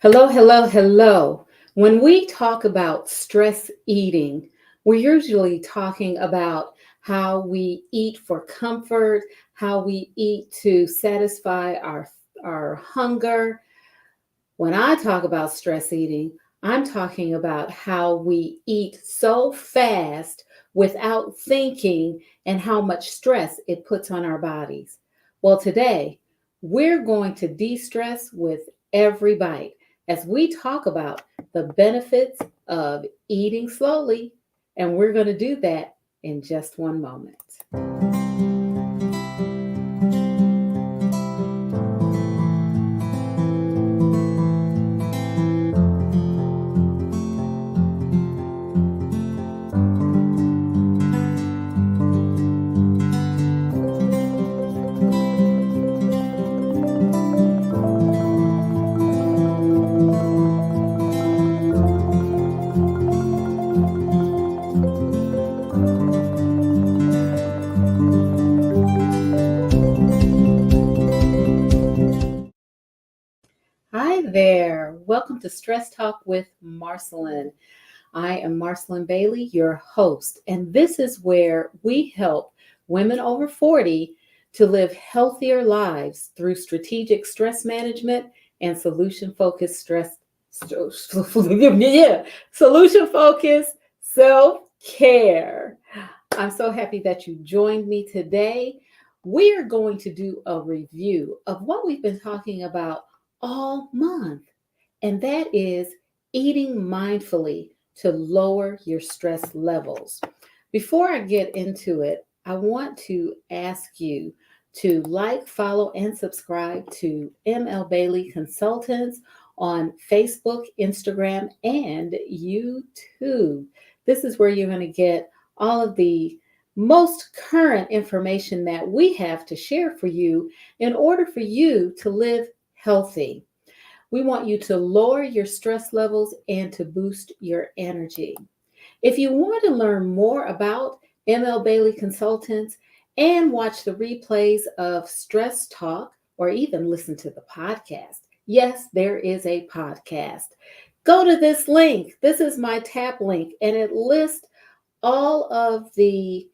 Hello, hello, hello. When we talk about stress eating, we're usually talking about how we eat for comfort, how we eat to satisfy our hunger. When I talk about stress eating, I'm talking about how we eat so fast without thinking and how much stress it puts on our bodies. Well, today we're going to de stress with every bite as we talk about the benefits of eating slowly. And we're going to do that in just one moment. Hi there. Welcome to Stress Talk with Marcyline. I am Marcyline Bailey, your host, and this is where we help women over 40 to live healthier lives through strategic stress management and solution focused self-care. I'm so happy that you joined me today. We are going to do a review of what we've been talking about all month, and that is eating mindfully to lower your stress levels. Before I get into it, I want to ask you to like, follow, and subscribe to ML Bailey Consultants on Facebook, Instagram, and YouTube. This is where you're going to get all of the most current information that we have to share for you in order for you to live healthy. We want you to lower your stress levels and to boost your energy. If you want to learn more about ML Bailey Consultants and watch the replays of Stress Talk or even listen to the podcast, yes, there is a podcast. Go to this link. This is my tap link, and it lists all of the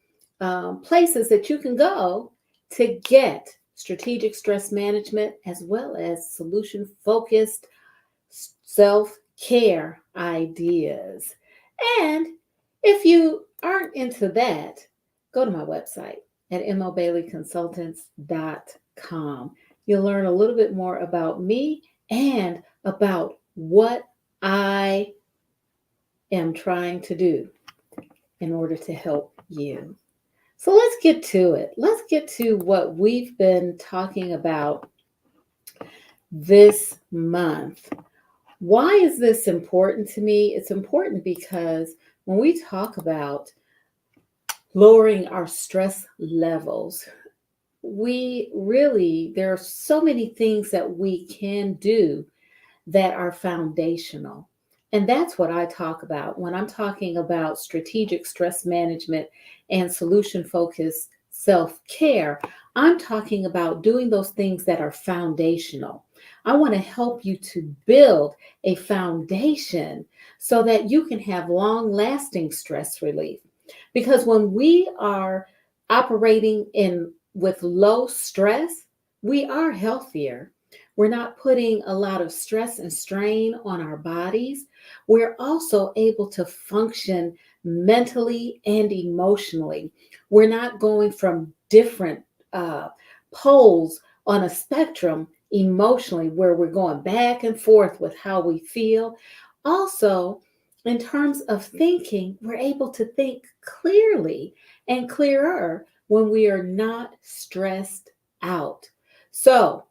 places that you can go to get strategic stress management as well as solution focused self care ideas. And if you aren't into that, go to my website at mlbaileyconsultants.com. You'll learn a little bit more about me and about what I am trying to do in order to help you. So let's get to it. Let's get to what we've been talking about this month. Why is this important to me? It's important because when we talk about lowering our stress levels, there are so many things that we can do that are foundational. And that's what I talk about when I'm talking about strategic stress management and solution focused self care. I'm talking about doing those things that are foundational. I want to help you to build a foundation so that you can have long lasting stress relief. Because when we are operating in with low stress, we are healthier. We're not putting a lot of stress and strain on our bodies. We're also able to function mentally and emotionally. We're not going from different poles on a spectrum emotionally where we're going back and forth with how we feel. Also, in terms of thinking, we're able to think clearly and clearer when we are not stressed out. So,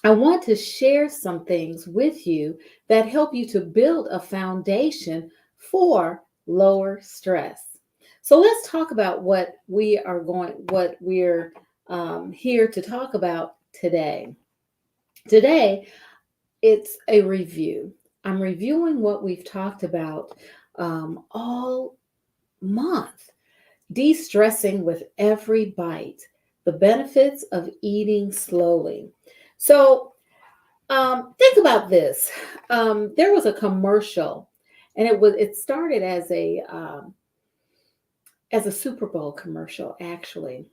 I want to share some things with you that help you to build a foundation for lower stress. So let's talk about what we're here to talk about today. Today, it's a review. I'm reviewing what we've talked about all month. De-stressing with every bite, the benefits of eating slowly. So Think about this. There was a commercial, and it started as a Super Bowl commercial, actually,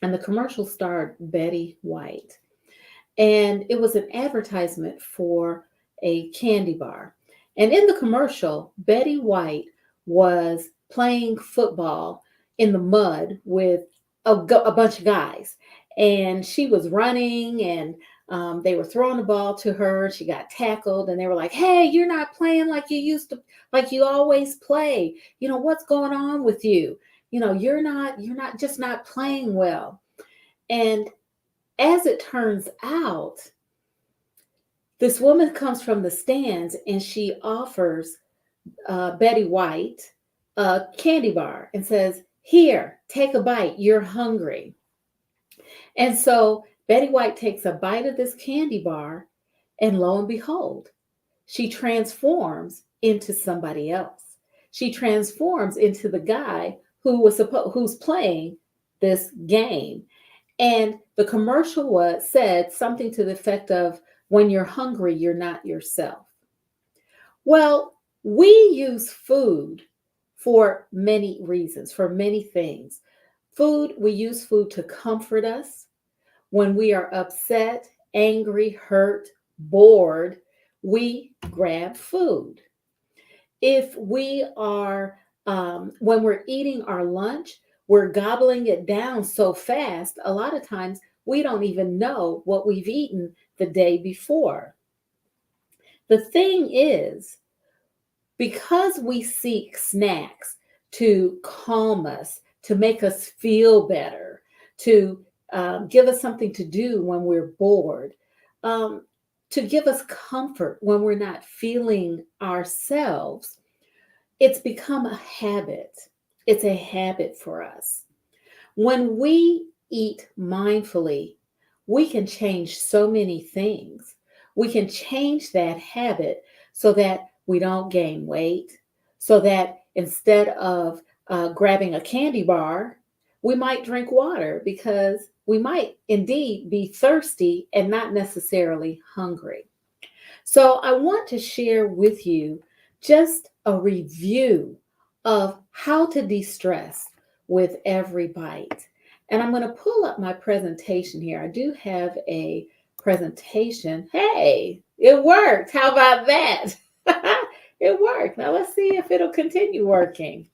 and the commercial starred Betty White, and it was an advertisement for a candy bar. And in the commercial, Betty White was playing football in the mud with a bunch of guys, and she was running, and they were throwing the ball to her. She got tackled, and they were like, "Hey, you're not playing like you used to, like you always play. You know what's going on with you? You know you're not just not playing well." And as it turns out, this woman comes from the stands and she offers Betty White a candy bar and says, "Here, take a bite. You're hungry." And so Betty White takes a bite of this candy bar, and lo and behold, she transforms into somebody else. She transforms into the guy who's playing this game. And the commercial said something to the effect of, "When you're hungry, you're not yourself." Well, we use food for many reasons, for many things. We use food to comfort us. When we are upset, angry, hurt, bored, we grab food. If we are, when we're eating our lunch, we're gobbling it down so fast, a lot of times we don't even know what we've eaten the day before. The thing is, because we seek snacks to calm us, to make us feel better, to give us something to do when we're bored, um, to give us comfort when we're not feeling ourselves, it's become a habit. It's a habit for us. When we eat mindfully, we can change so many things. We can change that habit so that we don't gain weight, so that instead of grabbing a candy bar, we might drink water because we might indeed be thirsty and not necessarily hungry. So, I want to share with you just a review of how to de stress with every bite. And I'm going to pull up my presentation here. I do have a presentation. Hey, it worked. How about that? It worked. Now, let's see if it'll continue working.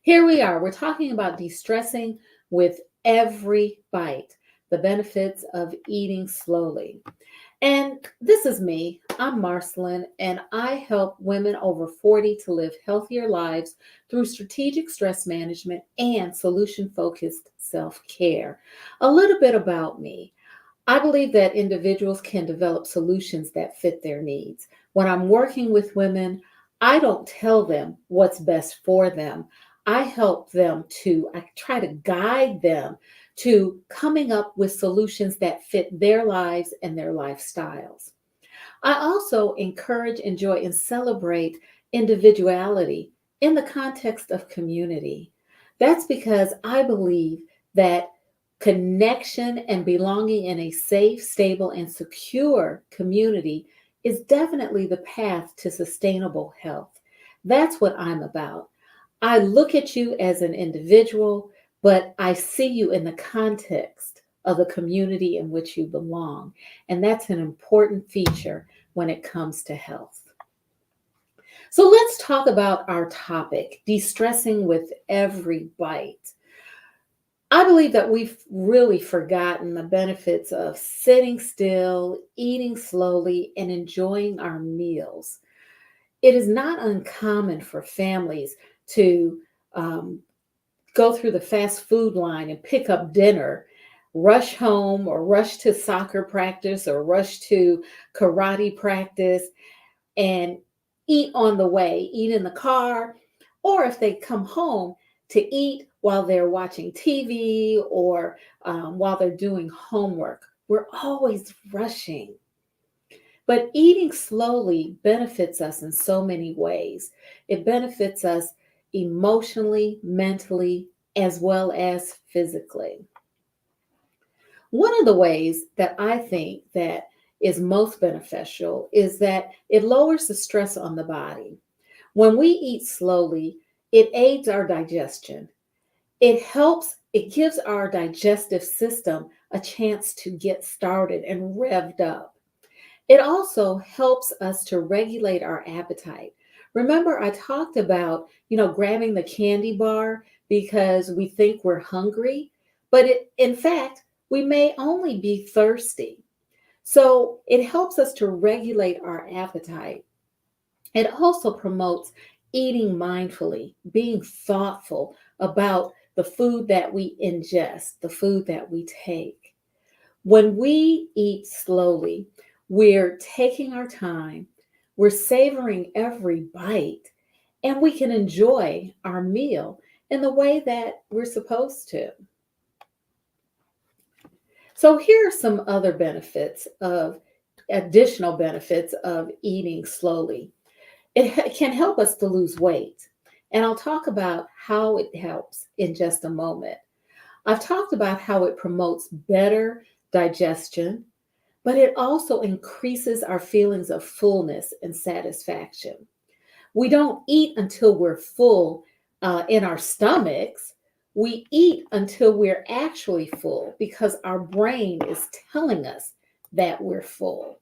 Here we are. We're talking about de stressing with every bite, the benefits of eating slowly. And this is me. I'm Marcyline, and I help women over 40 to live healthier lives through strategic stress management and solution focused self care. A little bit about me. I believe that individuals can develop solutions that fit their needs. When I'm working with women, I don't tell them what's best for them. I try to guide them to coming up with solutions that fit their lives and their lifestyles. I also encourage, enjoy, and celebrate individuality in the context of community. That's because I believe that connection and belonging in a safe, stable, and secure community is definitely the path to sustainable health. That's what I'm about. I look at you as an individual, but I see you in the context of the community in which you belong. And that's an important feature when it comes to health. So let's talk about our topic, de-stressing with every bite. I believe that we've really forgotten the benefits of sitting still, eating slowly, and enjoying our meals. It is not uncommon for families to go through the fast food line and pick up dinner, rush home or rush to soccer practice or rush to karate practice and eat on the way, eat in the car, or if they come home to eat while they're watching TV or while they're doing homework. We're always rushing. But eating slowly benefits us in so many ways. It benefits us emotionally, mentally, as well as physically. One of the ways that I think that is most beneficial is that it lowers the stress on the body. When we eat slowly, it aids our digestion. It gives our digestive system a chance to get started and revved up. It also helps us to regulate our appetite. Remember, I talked about, grabbing the candy bar because we think we're hungry, but in fact, we may only be thirsty. So it helps us to regulate our appetite. It also promotes eating mindfully, being thoughtful about the food that we ingest, the food that we take. When we eat slowly, we're taking our time, we're savoring every bite, and we can enjoy our meal in the way that we're supposed to. So, here are some other additional benefits of eating slowly. It can help us to lose weight. And I'll talk about how it helps in just a moment. I've talked about how it promotes better digestion, but it also increases our feelings of fullness and satisfaction. We don't eat until we're full in our stomachs. We eat until we're actually full because our brain is telling us that we're full.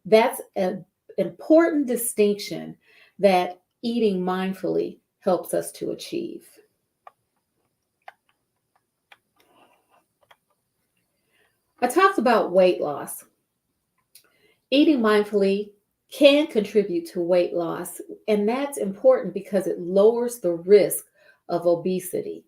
That's an important distinction that eating mindfully helps us to achieve. I talked about weight loss. Eating mindfully can contribute to weight loss, and that's important because it lowers the risk of obesity.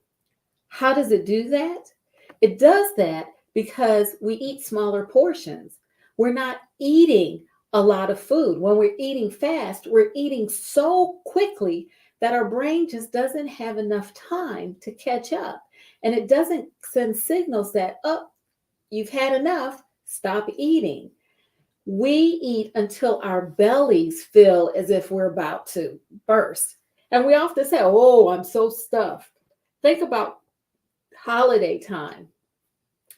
How does it do that? It does that because we eat smaller portions. We're not eating a lot of food. When we're eating fast, we're eating so quickly that our brain just doesn't have enough time to catch up. And it doesn't send signals that, oh, you've had enough, stop eating. We eat until our bellies feel as if we're about to burst. And we often say, oh, I'm so stuffed. Think about holiday time.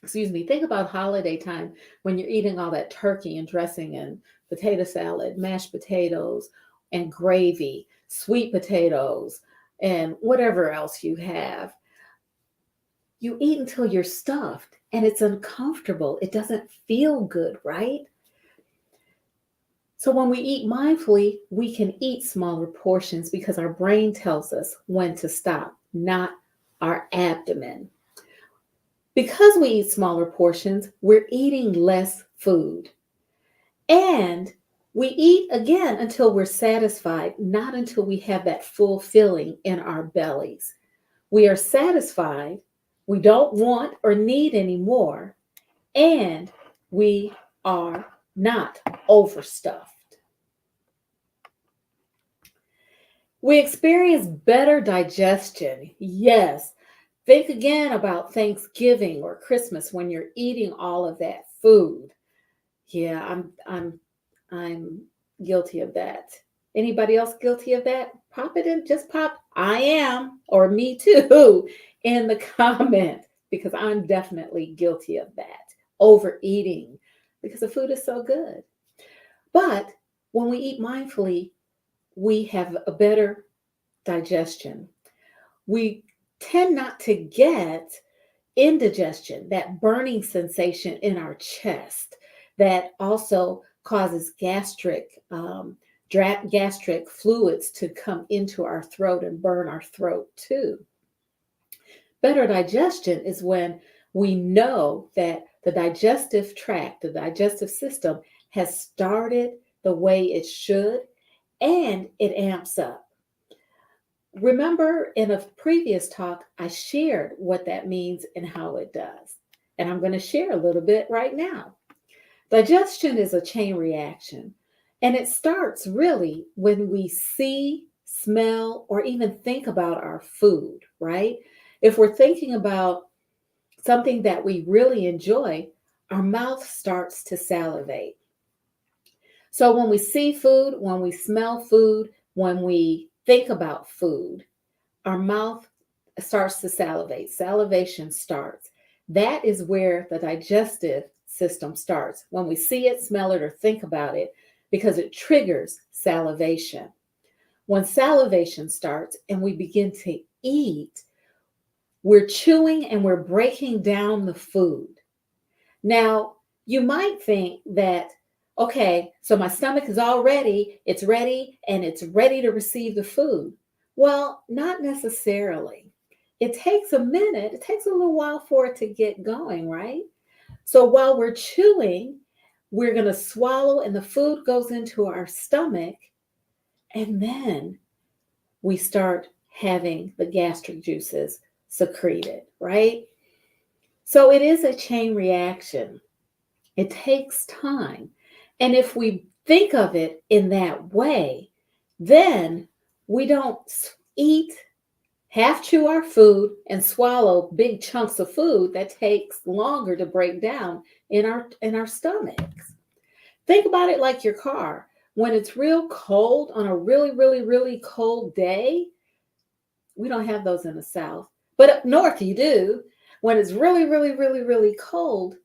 Think about holiday time when you're eating all that turkey and dressing and potato salad, mashed potatoes and gravy, sweet potatoes, and whatever else you have. You eat until you're stuffed and it's uncomfortable. It doesn't feel good, right? So when we eat mindfully, we can eat smaller portions because our brain tells us when to stop, not our abdomen. Because we eat smaller portions, we're eating less food. And we eat again until we're satisfied, not until we have that full feeling in our bellies. We are satisfied, we don't want or need any more, and we are not overstuffed. We experience better digestion. Yes. Think again about Thanksgiving or Christmas when you're eating all of that food. Yeah, I'm guilty of that. Anybody else guilty of that? Pop it in, just pop I am or me too in the comment because I'm definitely guilty of that. Overeating because the food is so good. But when we eat mindfully, we have a better digestion. We tend not to get indigestion, that burning sensation in our chest that also causes gastric fluids to come into our throat and burn our throat too. Better digestion is when we know that the digestive tract, the digestive system has started the way it should and it amps up. Remember in a previous talk, I shared what that means and how it does. And I'm going to share a little bit right now. Digestion is a chain reaction, and it starts really when we see, smell, or even think about our food, right? If we're thinking about something that we really enjoy, our mouth starts to salivate. So when we see food, when we smell food, when we think about food, our mouth starts to salivate. Salivation starts. That is where the digestive system starts when we see it, smell it, or think about it, because it triggers salivation. When salivation starts and we begin to eat, we're chewing and we're breaking down the food. Now, you might think that, okay, so my stomach is all ready, it's ready, and it's ready to receive the food. Well, not necessarily. It takes a minute, it takes a little while for it to get going, right? So while we're chewing, we're going to swallow and the food goes into our stomach, and then we start having the gastric juices secreted, right? So it is a chain reaction. It takes time. And if we think of it in that way, then we don't eat, half chew our food, and swallow big chunks of food that takes longer to break down in our stomachs. Think about it like your car. When it's real cold on a really, really, really cold day, we don't have those in the South, but up north you do. When it's really, really, really, really cold,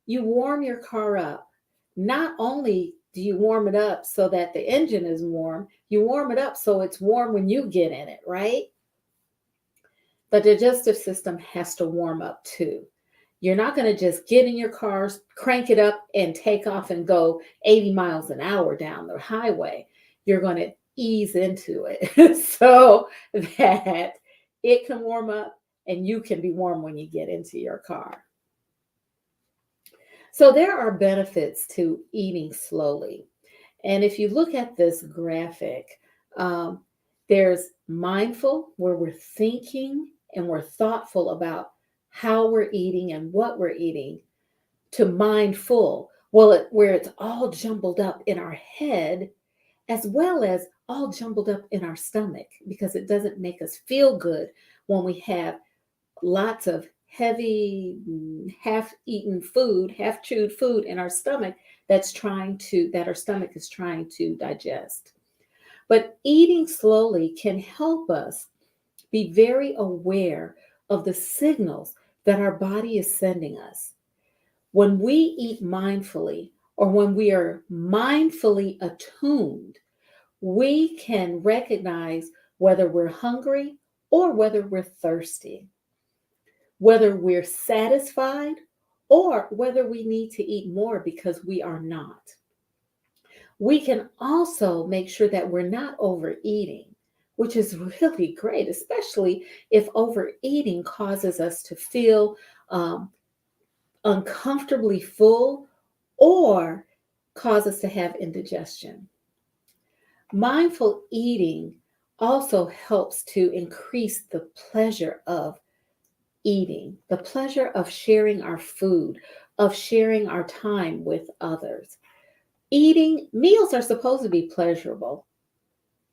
you warm your car up. Not only do you warm it up so that the engine is warm, you warm it up so it's warm when you get in it, right? The digestive system has to warm up too. You're not going to just get in your cars, crank it up, and take off and go 80 miles an hour down the highway. You're going to ease into it so that it can warm up and you can be warm when you get into your car. So there are benefits to eating slowly. And if you look at this graphic, there's mindful, where we're thinking and we're thoughtful about how we're eating and what we're eating, to mindful, where it's all jumbled up in our head, as well as all jumbled up in our stomach, because it doesn't make us feel good when we have lots of heavy, half-eaten food, half-chewed food in our stomach that our stomach is trying to digest. But eating slowly can help us be very aware of the signals that our body is sending us. When we eat mindfully, or when we are mindfully attuned, we can recognize whether we're hungry or whether we're thirsty, whether we're satisfied or whether we need to eat more because we are not. We can also make sure that we're not overeating, which is really great, especially if overeating causes us to feel uncomfortably full or cause us to have indigestion. Mindful eating also helps to increase the pleasure of eating, the pleasure of sharing our food, of sharing our time with others. Eating meals are supposed to be pleasurable.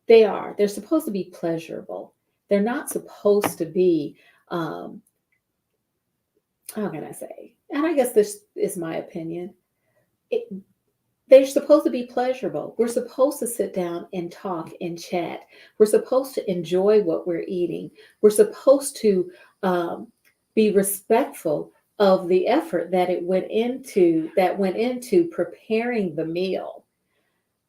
They are. They're supposed to be pleasurable. They're not supposed to be, how can I say? And I guess this is my opinion. They're supposed to be pleasurable. We're supposed to sit down and talk and chat. We're supposed to enjoy what we're eating. We're supposed to be respectful of the effort that went into preparing the meal.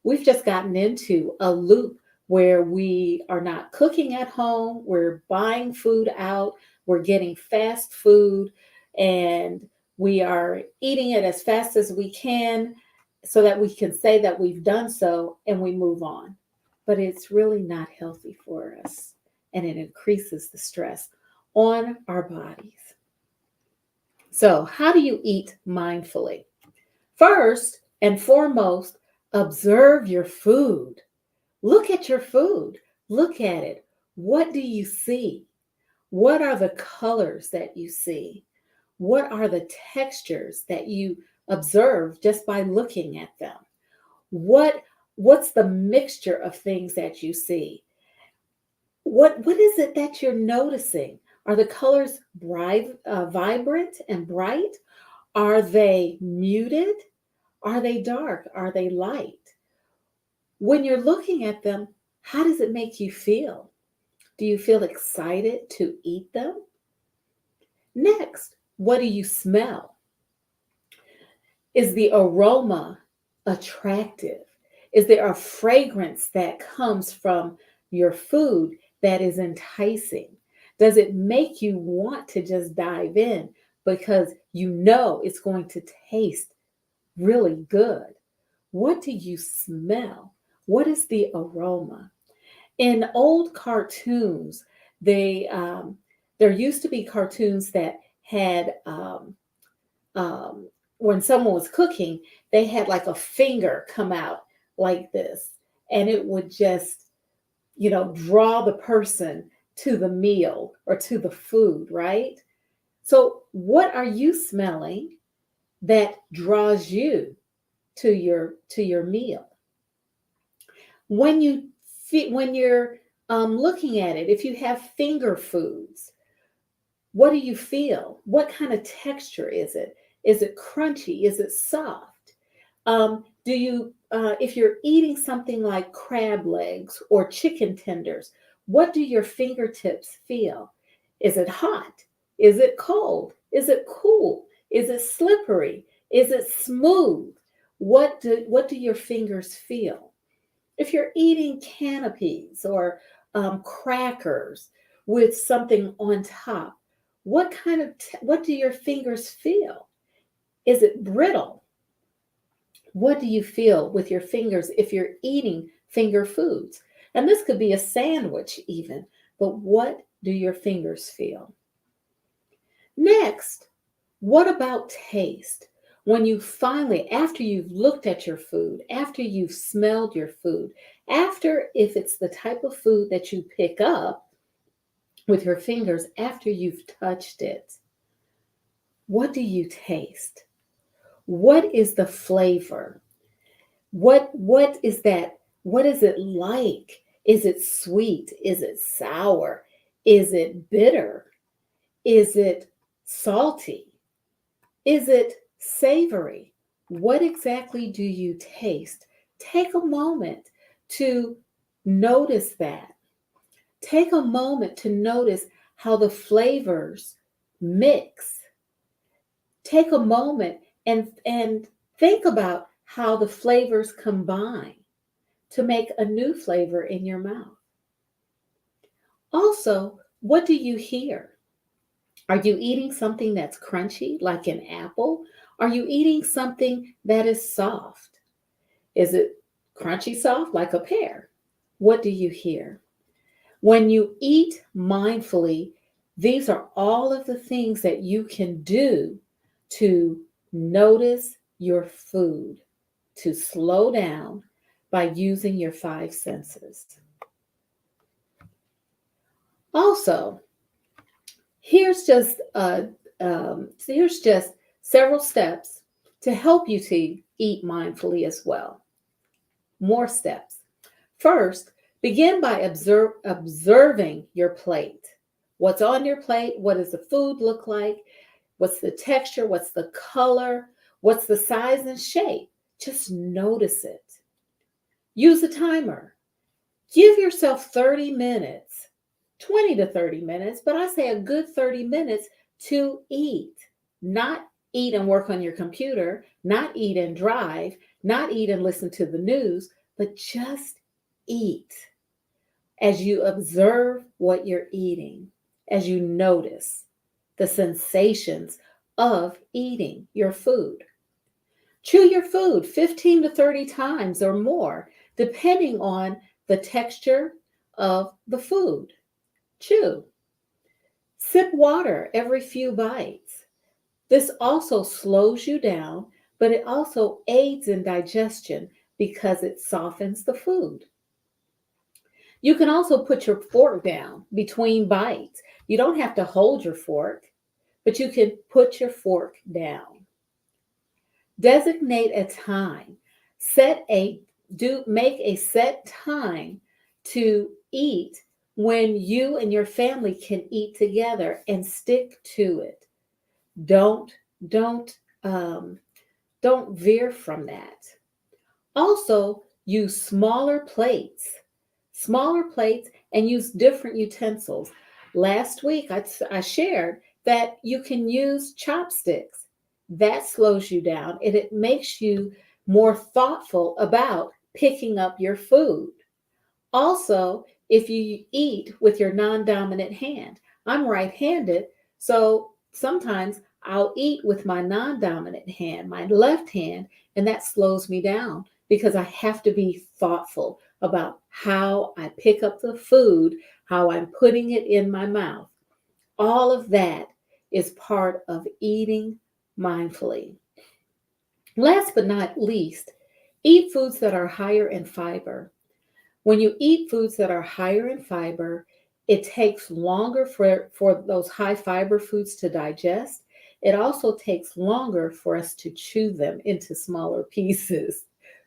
We've just gotten into a loop where we are not cooking at home, we're buying food out, we're getting fast food, and we are eating it as fast as we can so that we can say that we've done so and we move on. But it's really not healthy for us, and it increases the stress on our bodies. So, how do you eat mindfully? First and foremost, observe your food. Look at your food. Look at it. What do you see? What are the colors that you see? What are the textures that you observe just by looking at them? What's the mixture of things that you see? What is it that you're noticing? Are the colors vibrant and bright? Are they muted? Are they dark? Are they light? When you're looking at them, how does it make you feel? Do you feel excited to eat them? Next, what do you smell? Is the aroma attractive? Is there a fragrance that comes from your food that is enticing? Does it make you want to just dive in because you know it's going to taste really good? What do you smell? What is the aroma? In old cartoons, they there used to be cartoons that had when someone was cooking, they had like a finger come out like this, and it would just, draw the person to the meal or to the food, right? So, what are you smelling that draws you to your meal? When when you're looking at it, if you have finger foods, what do you feel? What kind of texture is it? Is it crunchy? Is it soft? Do you, if you're eating something like crab legs or chicken tenders, what do your fingertips feel? Is it hot? Is it cold? Is it cool? Is it slippery? Is it smooth? What do your fingers feel? If you're eating canapes or crackers with something on top, what do your fingers feel? Is it brittle? What do you feel with your fingers if you're eating finger foods? And this could be a sandwich even, but what do your fingers feel? Next, what about taste? When you finally, after you've looked at your food, after you've smelled your food, after, if it's the type of food that you pick up with your fingers, after you've touched it, what do you taste? What is the flavor? What is that? What is it like? Is it sweet? Is it sour? Is it bitter? Is it salty? Is it savory? What exactly do you taste? Take a moment to notice that. Take a moment to notice how the flavors mix. Take a moment and think about how the flavors combine to make a new flavor in your mouth. Also, what do you hear? Are you eating something that's crunchy, like an apple? Are you eating something that is soft? Is it crunchy soft, like a pear? What do you hear? When you eat mindfully, these are all of the things that you can do to notice your food, to slow down by using your five senses. Also, here's just several steps to help you to eat mindfully as well. More steps. First, begin by observing your plate. What's on your plate? What does the food look like? What's the texture? What's the color? What's the size and shape? Just notice it. Use a timer. Give yourself 30 minutes, 20 to 30 minutes, but I say a good 30 minutes to eat. Not eat and work on your computer, not eat and drive, not eat and listen to the news, but just eat. As you observe what you're eating, as you notice the sensations of eating your food. Chew your food 15 to 30 times or more, depending on the texture of the food. Chew. Sip water every few bites. This also slows you down, but it also aids in digestion because it softens the food. You can also put your fork down between bites. You don't have to hold your fork, but you can put your fork down. Designate a time. Make a set time to eat when you and your family can eat together and stick to it. Don't don't um, don't veer from that. Also, use smaller plates, and use different utensils. Last week, I shared that you can use chopsticks. That slows you down and it makes you more thoughtful about picking up your food. Also, if you eat with your non dominant hand, I'm right handed, so sometimes I'll eat with my non dominant hand, my left hand, and that slows me down because I have to be thoughtful about how I pick up the food, how I'm putting it in my mouth. All of that is part of eating mindfully. Last but not least, eat foods that are higher in fiber. When you eat foods that are higher in fiber, it takes longer for those high fiber foods to digest. It also takes longer for us to chew them into smaller pieces.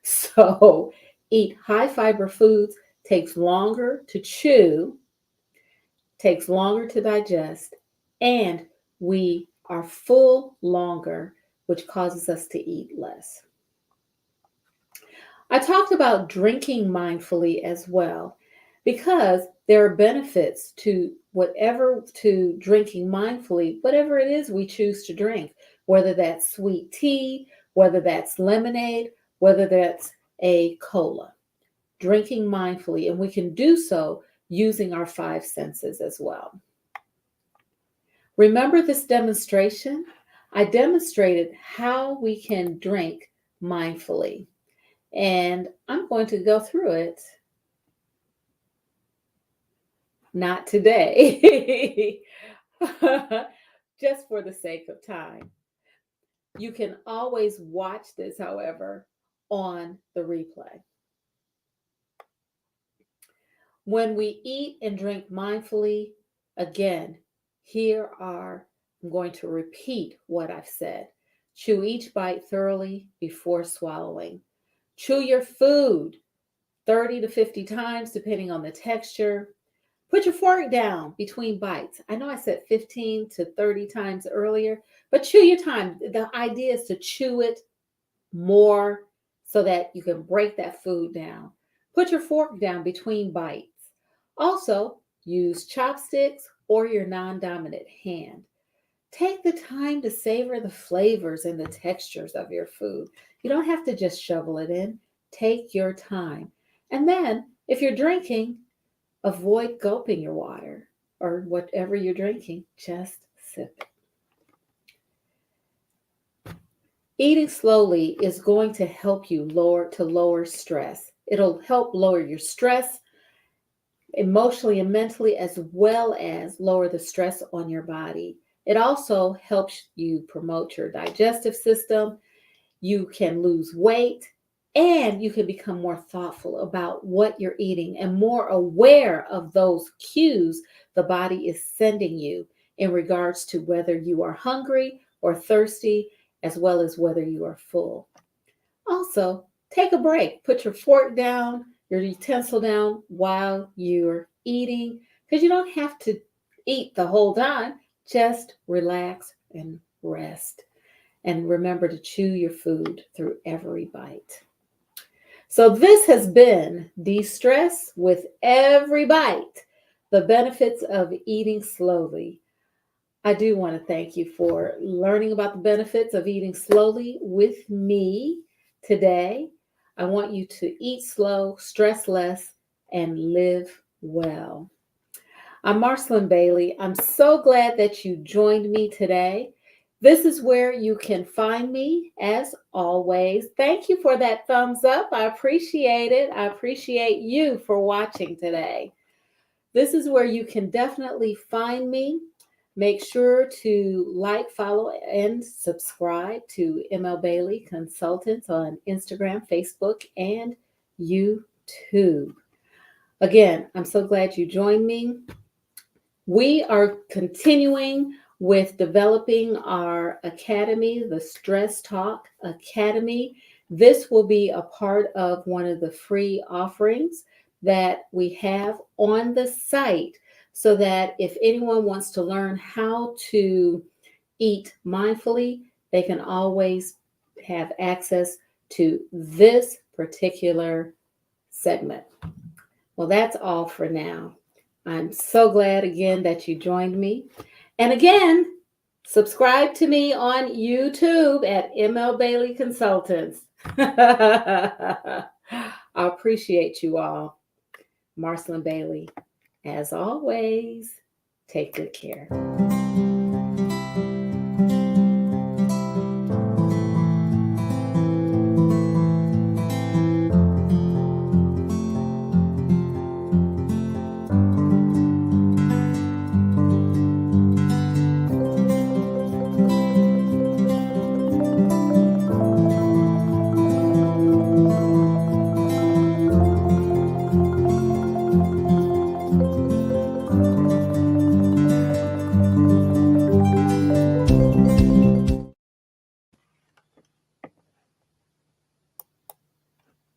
So, eat high fiber foods, takes longer to chew, takes longer to digest, and we are full longer, which causes us to eat less. I talked about drinking mindfully as well because there are benefits to drinking mindfully, whatever it is we choose to drink, whether that's sweet tea, whether that's lemonade, whether that's a cola. Drinking mindfully, and we can do so using our five senses as well. Remember this demonstration? I demonstrated how we can drink mindfully. And I'm going to go through it. Not today, just for the sake of time. You can always watch this, however, on the replay. When we eat and drink mindfully, again, I'm going to repeat what I've said. Chew each bite thoroughly before swallowing. Chew your food 30 to 50 times, depending on the texture. Put your fork down between bites. I know I said 15 to 30 times earlier, but chew your time. The idea is to chew it more so that you can break that food down. Put your fork down between bites. Also, use chopsticks or your non dominant hand. Take the time to savor the flavors and the textures of your food. You don't have to just shovel it in. Take your time. And then, if you're drinking, avoid gulping your water or whatever you're drinking. Just sip it. Eating slowly is going to help you lower stress. It'll help lower your stress emotionally and mentally, as well as lower the stress on your body. It also helps you promote your digestive system. You can lose weight and you can become more thoughtful about what you're eating and more aware of those cues the body is sending you in regards to whether you are hungry or thirsty, as well as whether you are full. Also, take a break. Put your fork down, your utensil down while you're eating, because you don't have to eat the whole time. Just relax and rest. And remember to chew your food through every bite. So this has been De-Stress with Every Bite, the benefits of eating slowly. I do want to thank you for learning about the benefits of eating slowly with me today. I want you to eat slow, stress less, and live well. I'm Marcyline Bailey. I'm so glad that you joined me today. This is where you can find me as always. Thank you for that thumbs up. I appreciate it. I appreciate you for watching today. This is where you can definitely find me. Make sure to like, follow, and subscribe to ML Bailey Consultants on Instagram, Facebook, and YouTube. Again, I'm so glad you joined me. We are continuing with developing our academy, the Stress Talk Academy. This will be a part of one of the free offerings that we have on the site, so that if anyone wants to learn how to eat mindfully, they can always have access to this particular segment. Well, that's all for now. I'm so glad again that you joined me. And again, Subscribe to me on YouTube at ML Bailey Consultants. I appreciate you all. Marcyline Bailey, as always, take good care.